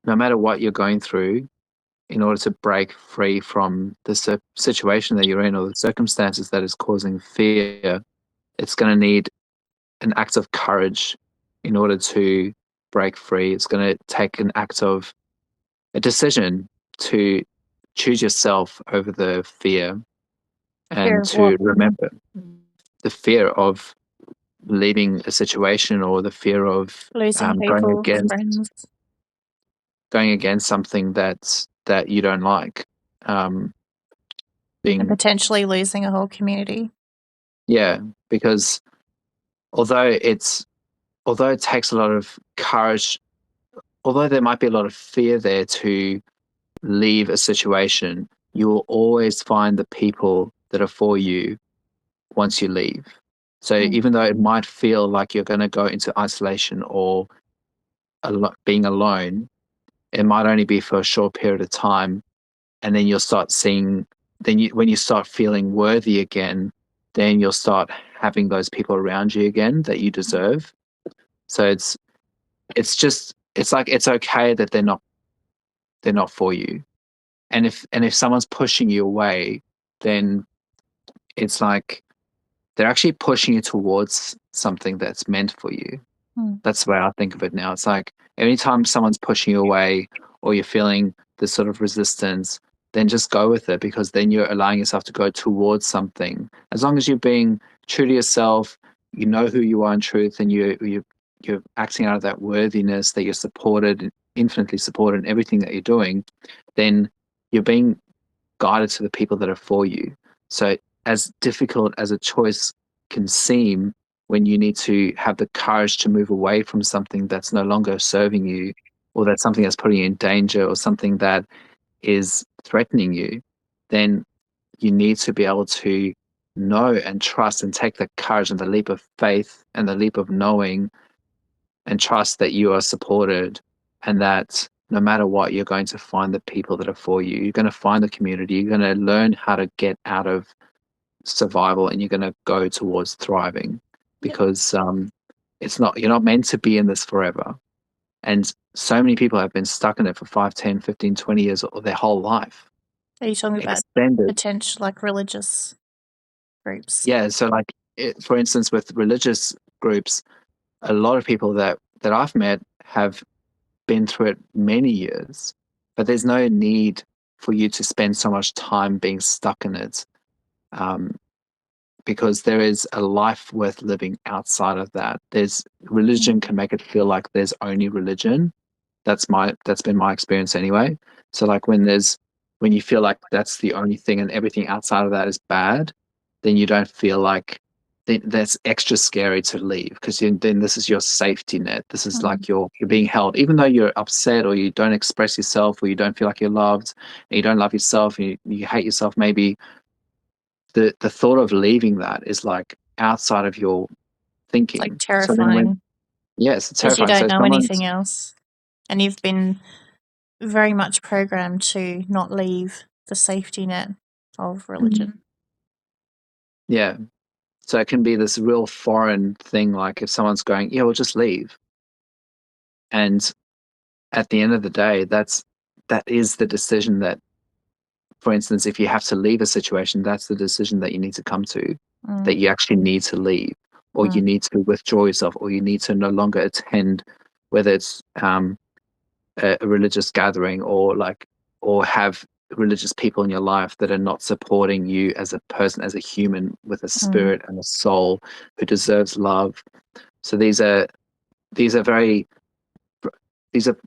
no matter what you're going through, in order to break free from the situation that you're in or the circumstances that is causing fear, it's going to need an act of courage in order to break free. It's going to take an act of a decision to choose yourself over the fear, Fear and of what? to remember the fear of leaving a situation, or the fear of Losing going people, against friends, something that you don't like. Um, and being potentially losing a whole community. Yeah, because although it's although it takes a lot of courage, although there might be a lot of fear there to leave a situation, you will always find the people that are for you once you leave. So Mm. even though it might feel like you're going to go into isolation or being alone, it might only be for a short period of time, and then you'll start seeing. When you start feeling worthy again, then you'll start having those people around you again that you deserve. So it's like it's okay that they're not for you. And if someone's pushing you away, then it's like they're actually pushing you towards something that's meant for you. Mm. That's the way I think of it now. It's like anytime someone's pushing you away, or you're feeling this sort of resistance, then just go with it, because then you're allowing yourself to go towards something. As long as you're being true to yourself, you know who you are in truth, and you're acting out of that worthiness, that you're supported, infinitely supported in everything that you're doing, then you're being guided to the people that are for you. So, as difficult as a choice can seem, when you need to have the courage to move away from something that's no longer serving you, or that's something that's putting you in danger, or something that is threatening you, then you need to be able to know and trust and take the courage and the leap of faith and the leap of knowing and trust that you are supported, and that no matter what, you're going to find the people that are for you. You're going to find the community. You're going to learn how to get out of survival, and you're going to go towards thriving, Yep. because you're not meant to be in this forever. And so many people have been stuck in it for 5, 10, 15, 20 years, or their whole life. Are you talking about Extended. potential like religious groups? Yeah. So, like, for instance, with religious groups, a lot of people that I've met have been through it many years, but there's no need for you to spend so much time being stuck in it, um, because there is a life worth living outside of that. There's religion Mm. can make it feel like there's only religion. That's been my experience anyway. So, like, when you feel like that's the only thing and everything outside of that is bad, then you don't feel like that's extra scary to leave, because then this is your safety net. This is Mm. like you're being held, even though you're upset, or you don't express yourself, or you don't feel like you're loved, and you don't love yourself, and you hate yourself. Maybe the thought of leaving that is like outside of your It's like thinking. So then terrifying yes, it's because you terrifying. don't So know someone's anything else, and you've been very much programmed to not leave the safety net of Mm. religion. Yeah. So it can be this real foreign thing, like if someone's going, yeah, we'll just leave. And at the end of the day, that is the decision that, for instance, if you have to leave a situation, that's the decision that you need to come to, Mm. that you actually need to leave, or you Mm. need to withdraw yourself, or you need to no longer attend, whether it's a religious gathering, or have religious people in your life that are not supporting you as a person, as a human with a Mm. spirit and a soul who deserves love. So these are very these are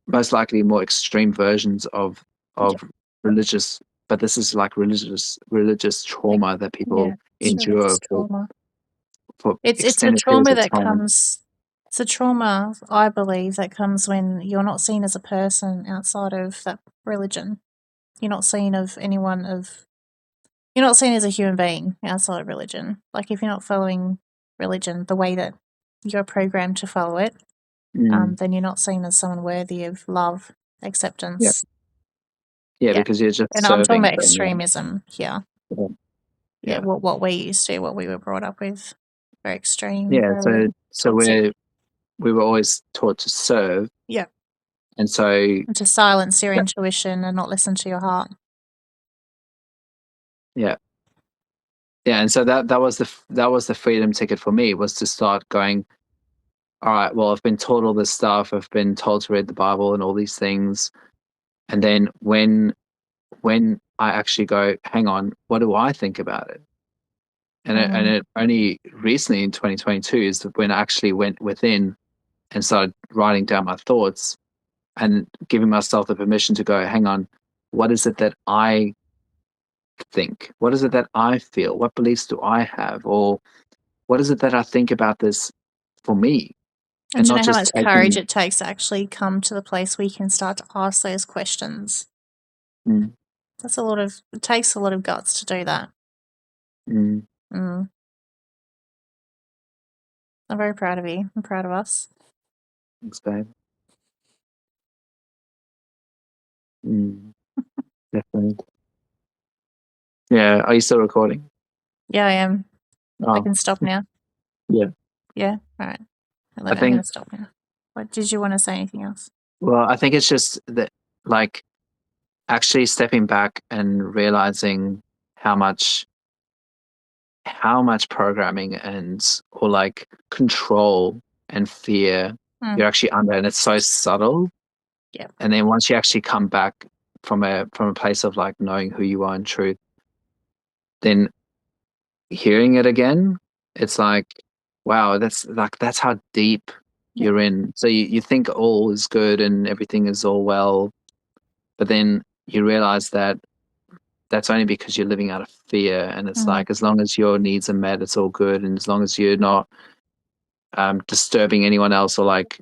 most likely more extreme versions Yeah. of religious, but this is like religious Like, trauma that yeah, people it's endure religious trauma. for It's a extended periods trauma of that time. comes. It's a trauma, I believe, that comes when you're not seen as a person outside of that religion. You're not seen of anyone of. You're not seen as a human being outside of religion. Like if you're not following religion the way that you're programmed to follow it, Mm, then you're not seen as someone worthy of love, yeah, acceptance. yeah, Yeah, because you're just and I'm talking serving about them. extremism here. Yeah, Yeah, yeah, what we used to, what we were brought up with, very extreme, yeah. very So toxic. we were always taught to serve, Yeah, And so And to silence your that- intuition and not listen to your heart. yeah. Yeah, and so that was the freedom ticket for me, was to start going, all right, well, I've been taught all this stuff, I've been told to read the Bible and all these things. And then when I actually go, hang on, what do I think about it? And Mm. it only recently in 2022 is when I actually went within and started writing down my thoughts and giving myself the permission to go, hang on, what is it that I think? What is it that I feel? What beliefs do I have? Or what is it that I think about this for me? And And do you not know how just much courage taking. it takes to actually come to the place where you can start to ask those questions? Mm, It takes a lot of guts to do that. mm, Mm. I'm very proud of you. I'm proud of us. thanks, babe. Mm, definitely. Yeah. Are you still recording? Yeah, I am. I Oh, can stop now. yeah. Yeah? Alright. I I'm gonna think, stop now. What did you want to say anything else? well, I think it's just that, like, actually stepping back and realizing how much programming and or like control and fear Mm. you're actually under, and it's so subtle. Yeah. And then once you actually come back from a place of like knowing who you are in truth, then hearing it again, it's like, wow, that's how deep Yeah. you're in. So you think all is good and everything is all well, but then you realize that that's only because you're living out of fear. And it's Mm. like, as long as your needs are met, it's all good. And as long as you're not disturbing anyone else or like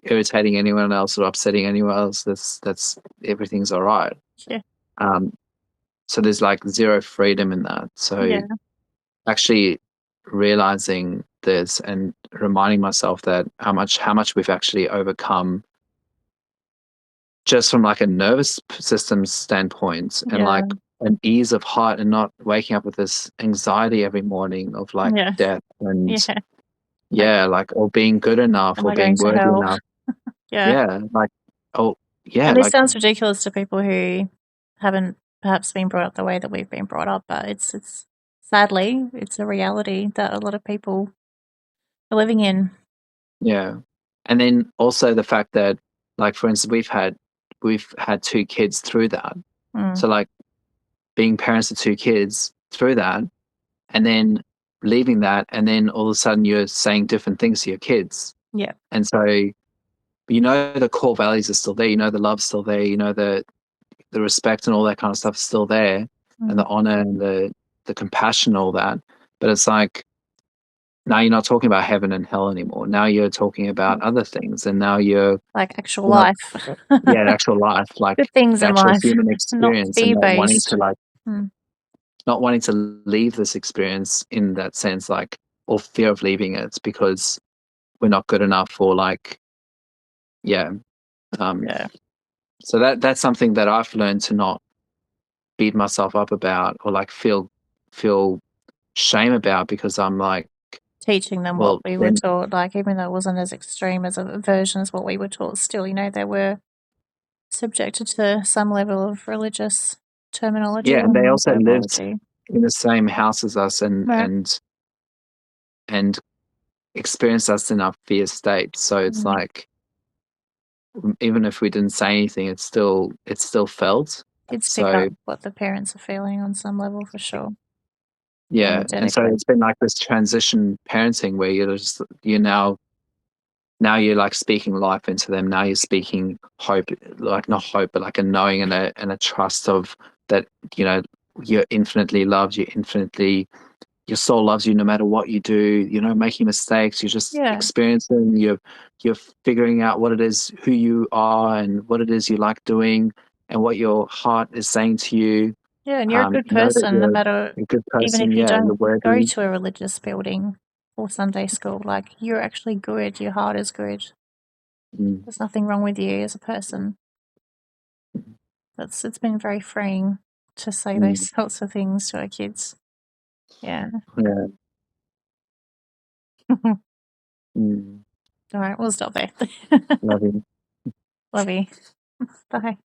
irritating anyone else or upsetting anyone else, that's everything's all right. Yeah. Um, so there's like zero freedom in that. So Yeah. actually realizing this and reminding myself that how much we've actually overcome just from like a nervous system standpoint, and Yeah. like an ease of heart, and not waking up with this anxiety every morning of like Yeah. death and Yeah. Like, yeah, like, or being good enough am or I going being to worthy hell? enough. Yeah. Yeah, like, oh yeah, And this like, sounds ridiculous to people who haven't perhaps been brought up the way that we've been brought up, but it's sadly it's a reality that a lot of people are living in. yeah. And then also the fact that, like, for instance, we've had two kids through that. Mm. So like being parents of two kids through that, and then leaving that, and then all of a sudden you're saying different things to your kids. Yeah. And so you know the core values are still there, you know the love's still there, you know the respect and all that kind of stuff is still there, and Mm. the honor and the compassion, all that. But it's like, now you're not talking about heaven and hell anymore. Now you're talking about other things, and now Like actual you're not, life. yeah, the actual life, Good like things the in actual life, human not experience, and fear not wanting to based. like Mm. not wanting to leave this experience in that sense, like, or fear of leaving it because we're not good enough, or like, yeah. Um, Yeah. so that's something that I've learned to not beat myself up about, or like feel shame about, because I'm like, Teaching them what well, we were then taught, like even though it wasn't as extreme as a version as what we were taught, still, they were subjected to some level of religious terminology yeah, and they and also lived verbology. in the same house as us, Yeah. and experienced us in our fear state. So it's Mm. like, even if we didn't say anything, it's still felt. Kids pick So up what the parents are feeling on some level for sure, yeah, and so energetically. it's been like this transition parenting where you're now you're like speaking life into them. Now you're speaking hope, like not hope, but like a knowing and a trust of that, you know, you're infinitely loved, your soul loves you no matter what you do. You're not making mistakes, you're just Yeah. experiencing, you're figuring out what it is, who you are, and what it is you like doing, and what your heart is saying to you. Yeah, and you're a good You know that person no you're matter, a good even person, if you yeah, you're don't go worthy. to a religious building or Sunday school, like you're actually good, your heart is good. Mm, There's nothing wrong with you as a person. It's been very freeing to say mm, those sorts of things to our kids. Yeah. yeah, All mm, right, we'll stop there. love you. Love you. Bye.